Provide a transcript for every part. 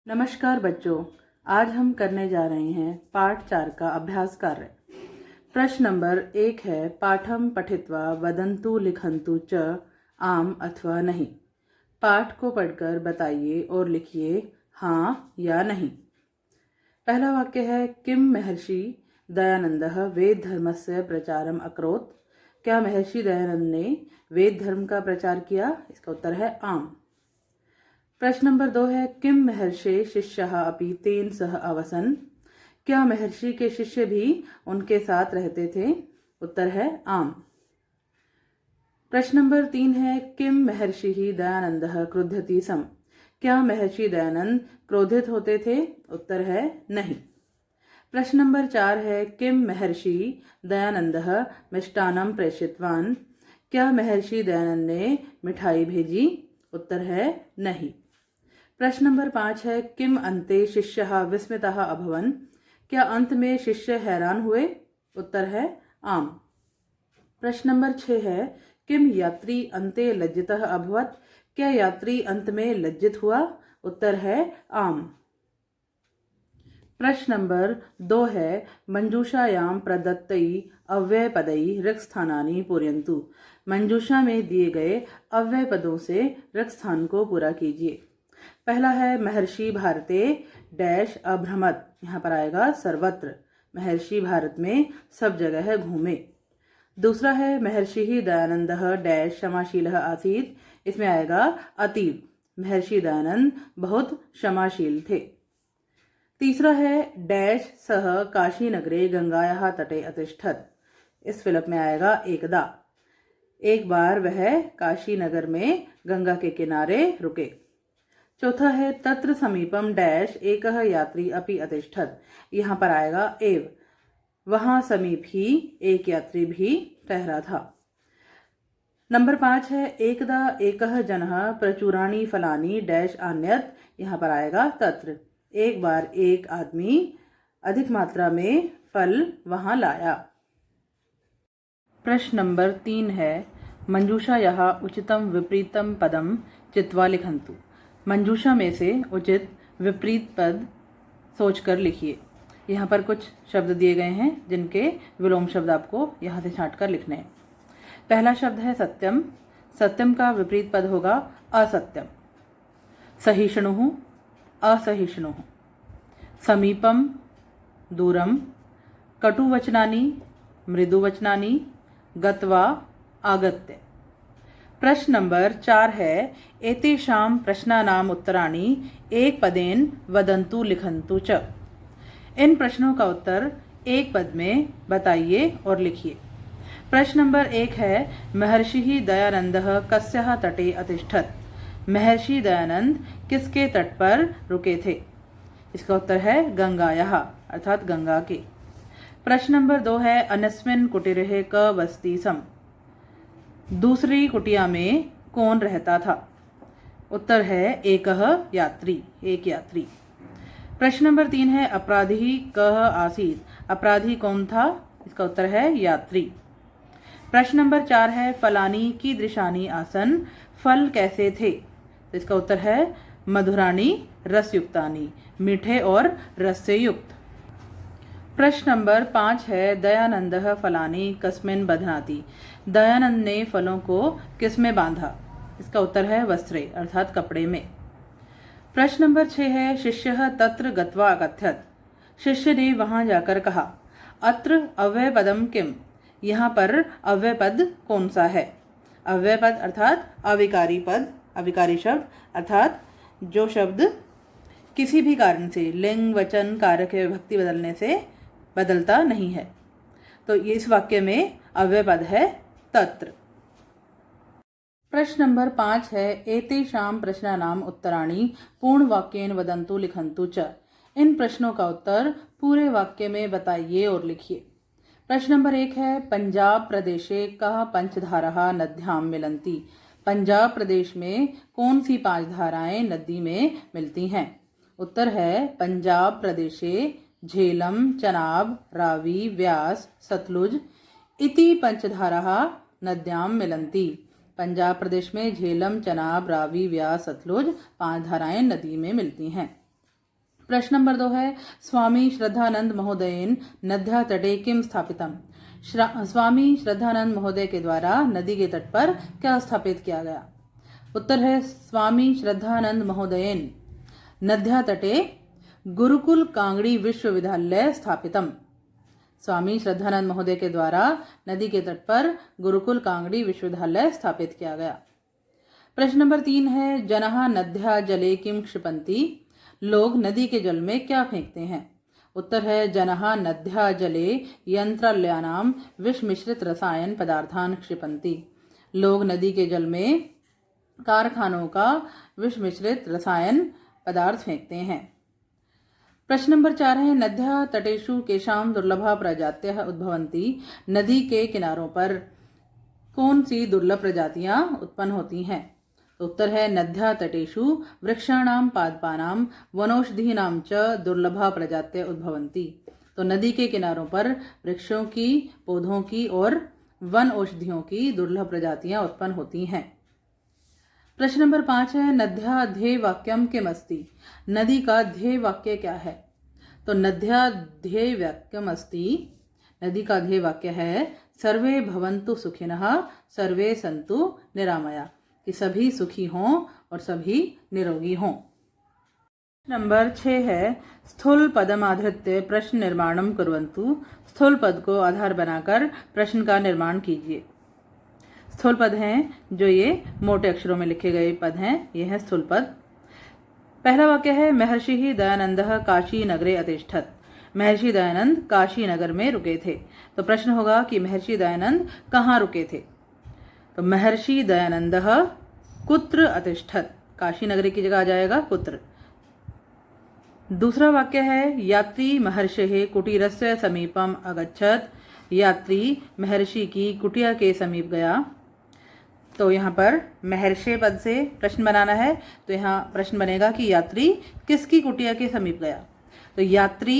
नमस्कार बच्चों, आज हम करने जा रहे हैं पाठ 4 का अभ्यास कार्य। प्रश्न नंबर 1 है, पाठम पठित्वा वदंतु लिखंतु च आम अथवा नहीं। पाठ को पढ़कर बताइए और लिखिए हाँ या नहीं। पहला वाक्य है, किम महर्षि दयानंदः वेद धर्मस्य प्रचारम अकरोत्। क्या महर्षि दयानंद ने वेद धर्म का प्रचार किया? इसका उत्तर है आम। प्रश्न नंबर 2 है, किम महर्षे शिष्यः अपि तेन सह अवसन्। क्या महर्षि के शिष्य भी उनके साथ रहते थे? उत्तर है आम। प्रश्न नंबर 3 है, किम महर्षि दयानंदः क्रुध्यति स्म। क्या महर्षि दयानंद क्रोधित होते थे? उत्तर है नहीं। प्रश्न नंबर 4 है, किम महर्षि दयानंदः मिष्टान्नं प्रेषितवान्। क्या महर्षि दयानंद ने मिठाई भेजी? उत्तर है नहीं। प्रश्न नंबर 5 है, किम अन्ते शिष्यः विस्मितः अभवन्। क्या अंत में शिष्य हैरान हुए? उत्तर है आम। प्रश्न नंबर 6 है, किम यात्री अन्ते लज्जितः अभवत्। क्या यात्री अंत में लज्जित हुआ? उत्तर है आम। प्रश्न नंबर 2 है, मंजूषायां प्रदत्तै अव्यय पदै रिक्त स्थानानि पूरयन्तु। मंजूषा में दिए गए अव्यय पदों से रिक्त स्थान को पूरा कीजिए। पहला है, महर्षि भारते डैश अभ्रमत। यहाँ पर आएगा सर्वत्र। महर्षि भारत में सब जगह घूमे। दूसरा है, महर्षि दयानंदः डैश क्षमाशीलः आसीत्। इसमें आएगा अतीव। महर्षि दयानंद बहुत क्षमाशील थे। तीसरा है, डैश सह काशी नगरे गंगायाः तटे अतिष्ठत्। इस फिलप में आएगा एकदा। एक बार वह काशी नगर में गंगा के किनारे रुके। चौथा है, तत्र समीपम डैश एकः यात्री अपि अतिष्ठत्। यहाँ पर आएगा एव। वहाँ समीप ही एक यात्री भी ठहरा था। नंबर 5 है, एकदा एकः जनः प्रचुराणि फलानि डैश आन्यत्। यहाँ पर आएगा तत्र। एक बार एक आदमी अधिक मात्रा में फल वहाँ लाया। प्रश्न नंबर 3 है, मंजूषायाः उचितं विपरीतं पदं चित्वा लिखन्तु। मंजूषा में से उचित विपरीत पद सोचकर लिखिए। यहाँ पर कुछ शब्द दिए गए हैं जिनके विलोम शब्द आपको यहाँ से छांट कर लिखने हैं। पहला शब्द है सत्यम। सत्यम का विपरीत पद होगा असत्यम। सहिष्णुः असहिष्णुः। समीपम दूरम। कटुवचनानि मृदुवचनानि। गत्वा आगत्य। प्रश्न नंबर 4 है, एतेषां प्रश्नानाम् उत्तराणि एक पदेन वदन्तु लिखन्तु च। इन प्रश्नों का उत्तर एक पद में बताइए और लिखिए। प्रश्न नंबर 1 है, महर्षि दयानंदः कस्याः तटे अतिष्ठत्। महर्षि दयानंद किसके तट पर रुके थे? इसका उत्तर है गंगायाः अर्थात गंगा के। प्रश्न नंबर 2 है, अन्यस्मिन् कुटीरे क वसति स्म। दूसरी कुटिया में कौन रहता था? उत्तर है एकः यात्री, एक यात्री। प्रश्न नंबर 3 है, अपराधी कः आसीत्। अपराधी कौन था? इसका उत्तर है यात्री। प्रश्न नंबर 4 है, फलानि कीदृशानि आसन्। फल कैसे थे? तो इसका उत्तर है मधुराणि रसयुक्तानि, मीठे और रस से युक्त। प्रश्न नंबर 5 है, दयानंदः फलानि कस्मिन् बध्नाति। दयानंद ने फलों को किस में बांधा? इसका उत्तर है वस्त्रे अर्थात कपड़े में। प्रश्न नंबर 6 है, शिष्यः तत्र गत्वा अकथयत्। शिष्य ने वहां जाकर कहा। अत्र अव्यय पदम किम। यहाँ पर अव्यय पद कौन सा है? अव्यय पद अर्थात अविकारी पद, अविकारी शब्द अर्थात जो शब्द किसी भी कारण से लिंग वचन कारक या विभक्ति बदलने से बदलता नहीं है। तो इस वाक्य में अव्यय पद है तत्र। प्रश्न नंबर 5 है, एतेषां प्रश्नानाम् उत्तराणि पूर्ण वाक्येन वदन्तु लिखन्तु च। इन प्रश्नों का उत्तर पूरे वाक्य में बताइए और लिखिए। प्रश्न नंबर 1 है, पंजाब प्रदेशे कः पंचधाराः नद्यां मिलन्ति। पंजाब प्रदेश में कौन सी 5 धाराएं नदी में मिलती हैं? उत्तर है पंजाब प्रदेशे झेलम चनाब रावी व्यास सतलुज इति पंचधाराः नद्यां मिलन्ति। पंजाब प्रदेश में झेलम चनाब रावी व्यास सतलुज 5 धाराएं नदी में मिलती हैं। प्रश्न नंबर 2 है स्वामी श्रद्धानंद महोदयेन नद्या तटे किम स्थापितम। स्वामी श्रद्धानंद महोदय के द्वारा नदी के तट पर क्या स्थापित किया गया। उत्तर है स्वामी श्रद्धानंद महोदयेन नद्या तटे गुरुकुल कांगड़ी विश्वविद्यालय स्थापितम। स्वामी श्रद्धानंद महोदय के द्वारा नदी के तट पर गुरुकुल कांगड़ी विश्वविद्यालय स्थापित किया गया। प्रश्न नंबर 3 है जनः नद्या जले किम क्षिपन्ति। लोग नदी के जल में क्या फेंकते हैं। उत्तर है जनः नद्या जले यंत्रालयानाम विष मिश्रित रसायन पदार्थान क्षिपन्ति। लोग नदी के जल में कारखानों का विष मिश्रित रसायन पदार्थ फेंकते हैं। प्रश्न नंबर 4 है नद्या तटेषु केषां दुर्लभा प्रजात्यः उद्भवन्ति। नदी के किनारों पर कौन सी दुर्लभ प्रजातियां उत्पन्न होती हैं। उत्तर है नद्या तटेषु वृक्षाणां पादपानां वनौषधीनां च दुर्लभा प्रजात्य उद्भवन्ति। तो नदी के किनारों पर वृक्षों की, पौधों की और वन औषधियों की दुर्लभ प्रजातियां उत्पन्न होती हैं। प्रश्न नंबर 5 है नद्या ध्येय वाक्यम किम अस्ति। नदी का ध्येय वाक्य क्या है। तो नद्या ध्येय वाक्यम अस्ति। नदी का ध्येय वाक्य है सर्वे भवन्तु सुखिनः सर्वे सन्तु निरामया, कि सभी सुखी हों और सभी निरोगी हों। नंबर 6 है स्थूल पदमाधृत्य प्रश्न निर्माणम कुर्वन्तु। स्थूल पद को आधार बनाकर प्रश्न का निर्माण कीजिए। स्थूल पद हैं जो ये मोटे अक्षरों में लिखे गए पद हैं, ये हैं स्थूल पद। पहला वाक्य है महर्षि दयानंदः काशी नगरे अतिष्ठत्। महर्षि दयानंद काशी नगर में रुके थे। तो प्रश्न होगा कि महर्षि दयानंद कहाँ रुके थे। तो महर्षि दयानंदः कुत्र अतिष्ठत्। काशी नगरी की जगह आ जाएगा कुत्र। दूसरा वाक्य है यात्री महर्षेः कुटीरस्य समीपम अगच्छत्। यात्री महर्षि की कुटिया के समीप गया। तो यहाँ पर महर्षि पद से प्रश्न बनाना है। तो यहाँ प्रश्न बनेगा कि यात्री किसकी कुटिया के समीप गया। तो यात्री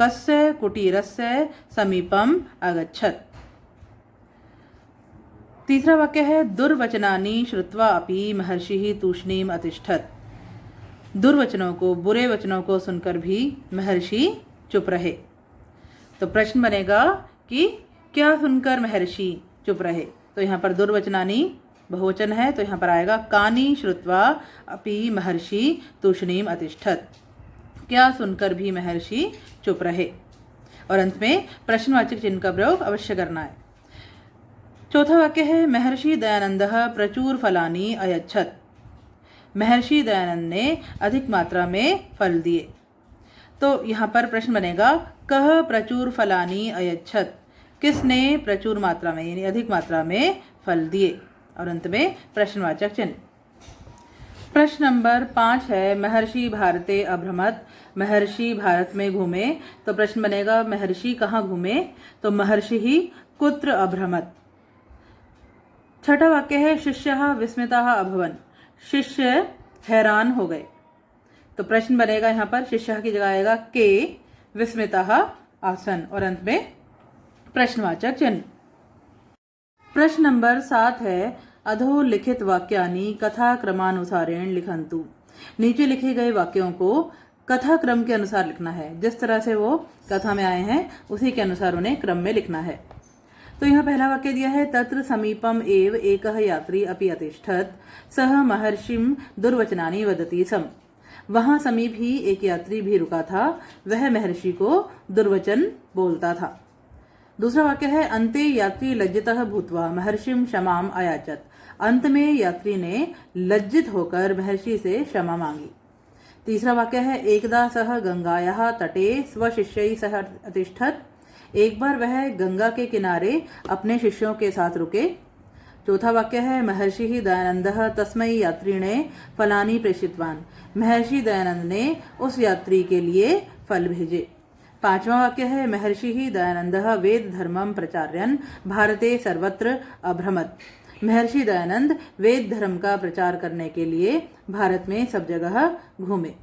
कस्य कुटीरस्य समीपम अगच्छत्। तीसरा वाक्य है दुर्वचनानि श्रुत्वा अपि महर्षिः तूष्णीम अतिष्ठत्। दुर्वचनों को, बुरे वचनों को सुनकर भी महर्षि चुप रहे। तो प्रश्न बनेगा कि क्या सुनकर महर्षि चुप रहे। तो यहाँ पर दुर्वचनानि बहुवचन है, तो यहाँ पर आएगा कानि श्रुत्वा अपि महर्षि तूष्णीम अतिष्ठत्। क्या सुनकर भी महर्षि चुप रहे। और अंत में प्रश्नवाचक चिन्ह का प्रयोग अवश्य करना है। चौथा वाक्य है महर्षि दयानंदः प्रचुर फलानि अयच्छत्। महर्षि दयानंद ने अधिक मात्रा में फल दिए। तो यहाँ पर प्रश्न बनेगा कह प्रचुर फलानि अयच्छत्। किसने प्रचुर मात्रा में यानी अधिक मात्रा में फल दिए। और अंत में प्रश्नवाचक चिन्ह। प्रश्न नंबर 5 है महर्षि भारते अभ्रमत्। महर्षि भारत में घूमे। तो प्रश्न बनेगा महर्षि कहाँ घूमे। तो महर्षि ही कुत्र अभ्रमत्। छठा वाक्य है शिष्यः विस्मिताः अभवन्। शिष्य हैरान हो गए। तो प्रश्न बनेगा यहाँ पर शिष्यः की जगह आएगा के, विस्मिताः आसन और अंत में प्रश्नवाचक चिन्ह। प्रश्न नंबर 7 है अधोलिखित वाक्यानि कथा क्रमानुसारेण लिखन्तु। नीचे लिखे गए वाक्यों को कथा क्रम के अनुसार लिखना है। जिस तरह से वो कथा में आए हैं उसी के अनुसार उन्हें क्रम में लिखना है। तो यहाँ पहला वाक्य दिया है तत्र समीपम एव एकः यात्री अपि अतिष्ठत् सह महर्षिं दुर्वचनानि वदति स्म। वहां समीप ही एक यात्री भी रुका था, वह महर्षि को दुर्वचन बोलता था। दूसरा वाक्य है अन्ते यात्री लज्जितः भूत्वा महर्षिं क्षमाम अयाचत। अंत में यात्री ने लज्जित होकर महर्षि से क्षमा मांगी। तीसरा वाक्य है एकदा सह गंगायाः तटे स्वशिष्यैः सह अतिष्ठत्। एक बार वह गंगा के किनारे अपने शिष्यों के साथ रुके। चौथा वाक्य है महर्षि दयानंदः तस्मै यात्रिणे फलानि प्रेषितवान्। महर्षि दयानंद ने उस यात्री के लिए फल भेजे। पांचवा वाक्य है महर्षि दयानंदः वेद धर्मं प्रचार्यन् भारते सर्वत्र अभ्रमत्। महर्षि दयानंद वेद धर्म का प्रचार करने के लिए भारत में सब जगह घूमे।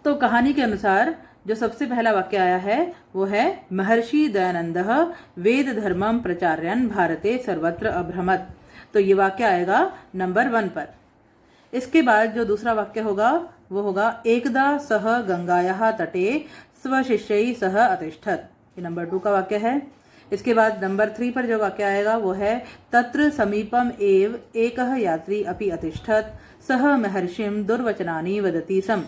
तो कहानी के अनुसार जो सबसे पहला वाक्य आया है वो है महर्षि दयानंदः वेद धर्मं प्रचार्यन् भारते सर्वत्र अभ्रमत्। तो ये वाक्य आएगा नंबर 1 पर। इसके बाद जो दूसरा वाक्य होगा वो होगा एकदा सह गंगायाः तटे स्वशिष्यैः सह अतिष्ठत्। ये नंबर 2 का वाक्य है। इसके बाद नंबर 3 पर जो वाक्य आएगा वो है तत्र समीपम एव एकः यात्री अपि अतिष्ठत् सह महर्षिं दुर्वचनानि वदति स्म।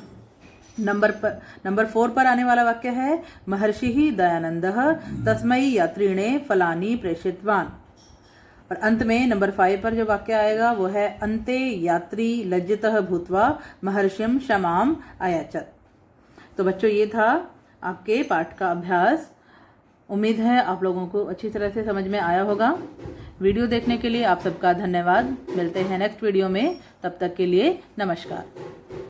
नंबर 4 पर आने वाला वाक्य है महर्षिः दयानन्दः तस्मै यात्रिणे फलानि प्रेषितवान्। और अंत में नंबर 5 पर जो वाक्य आएगा वो है अन्ते यात्री लज्जितः भूत्वा महर्षिं क्षमाम् अयाचत। तो बच्चों, ये था आपके पाठ का अभ्यास। उम्मीद है आप लोगों को अच्छी तरह से समझ में आया होगा। वीडियो देखने के लिए आप सबका धन्यवाद। मिलते हैं नेक्स्ट वीडियो में, तब तक के लिए नमस्कार।